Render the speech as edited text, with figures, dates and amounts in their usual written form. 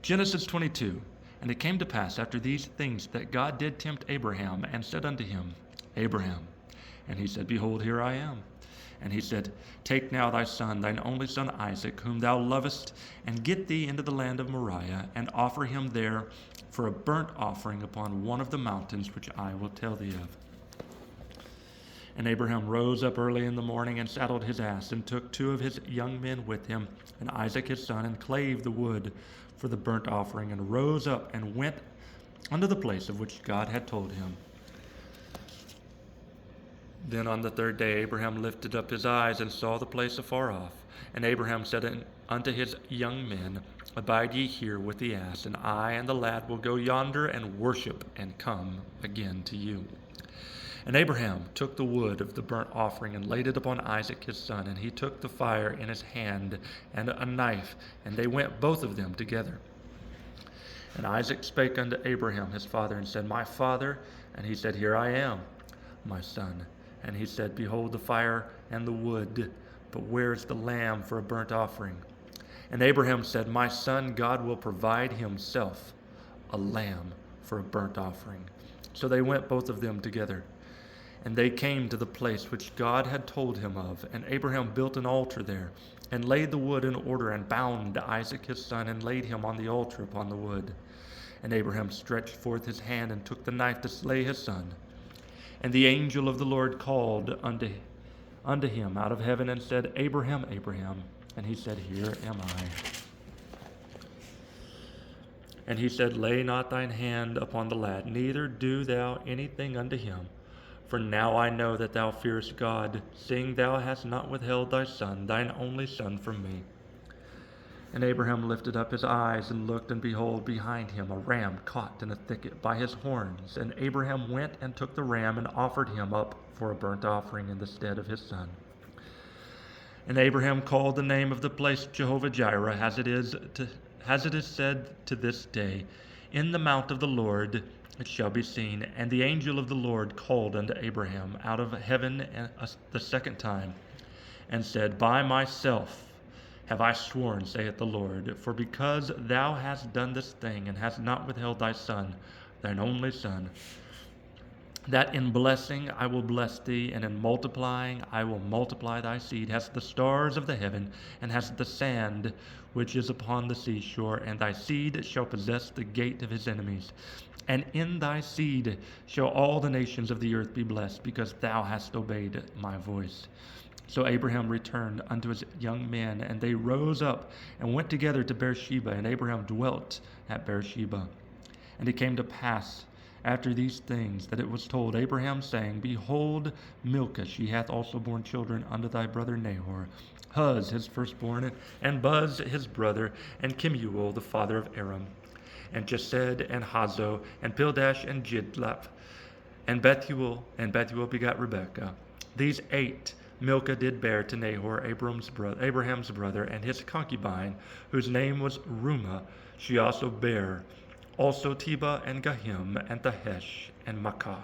Genesis 22. And it came to pass after these things that God did tempt Abraham, and said unto him, Abraham. And he said, Behold, here I am. And he said, Take now thy son, thine only son Isaac, whom thou lovest, and get thee into the land of Moriah, and offer him there for a burnt offering upon one of the mountains which I will tell thee of. And Abraham rose up early in the morning, and saddled his ass, and took 2 of his young men with him, and Isaac his son, and clave the wood for the burnt offering, and rose up, and went unto the place of which God had told him. Then on the 3rd day Abraham lifted up his eyes, and saw the place afar off. And Abraham said unto his young men, Abide ye here with the ass, and I and the lad will go yonder and worship, and come again to you. And Abraham took the wood of the burnt offering, and laid it upon Isaac his son, and he took the fire in his hand, and a knife, and they went both of them together. And Isaac spake unto Abraham his father, and said, My father. And he said, Here I am, my son. And he said, Behold the fire and the wood, but where is the lamb for a burnt offering? And Abraham said, My son, God will provide himself a lamb for a burnt offering. So they went both of them together. And they came to the place which God had told him of. And Abraham built an altar there, and laid the wood in order, and bound Isaac his son, and laid him on the altar upon the wood. And Abraham stretched forth his hand, and took the knife to slay his son. And the angel of the Lord called unto him out of heaven, and said, Abraham, Abraham. And he said, Here am I. And he said, Lay not thine hand upon the lad, neither do thou anything unto him. For now I know that thou fearest God, seeing thou hast not withheld thy son, thine only son, from me. And Abraham lifted up his eyes, and looked, and behold, behind him a ram caught in a thicket by his horns. And Abraham went and took the ram, and offered him up for a burnt offering in the stead of his son. And Abraham called the name of the place Jehovah Jireh, as it is said to this day, In the mount of the Lord it shall be seen. And the angel of the Lord called unto Abraham out of heaven the 2nd time, and said, By myself have I sworn, saith the Lord, for because thou hast done this thing, and hast not withheld thy son, thine only son, that in blessing I will bless thee, and in multiplying I will multiply thy seed, as the stars of the heaven, and as the sand which is upon the seashore. And thy seed shall possess the gate of his enemies. And in thy seed shall all the nations of the earth be blessed, because thou hast obeyed my voice. So Abraham returned unto his young men, and they rose up and went together to Beersheba, and Abraham dwelt at Beersheba. And it came to pass after these things that it was told Abraham, saying, Behold, Milcah, she hath also borne children unto thy brother Nahor, Huz his firstborn, and Buz his brother, and Kemuel the father of Aram, and Chesed, and Hazo, and Pildash, and Jidlaph, and Bethuel begat Rebekah. These 8 Milcah did bear to Nahor, Abraham's brother, and his concubine, whose name was Reumah. She also bare also Teba, and Gahim, and Tahesh, and Makkah.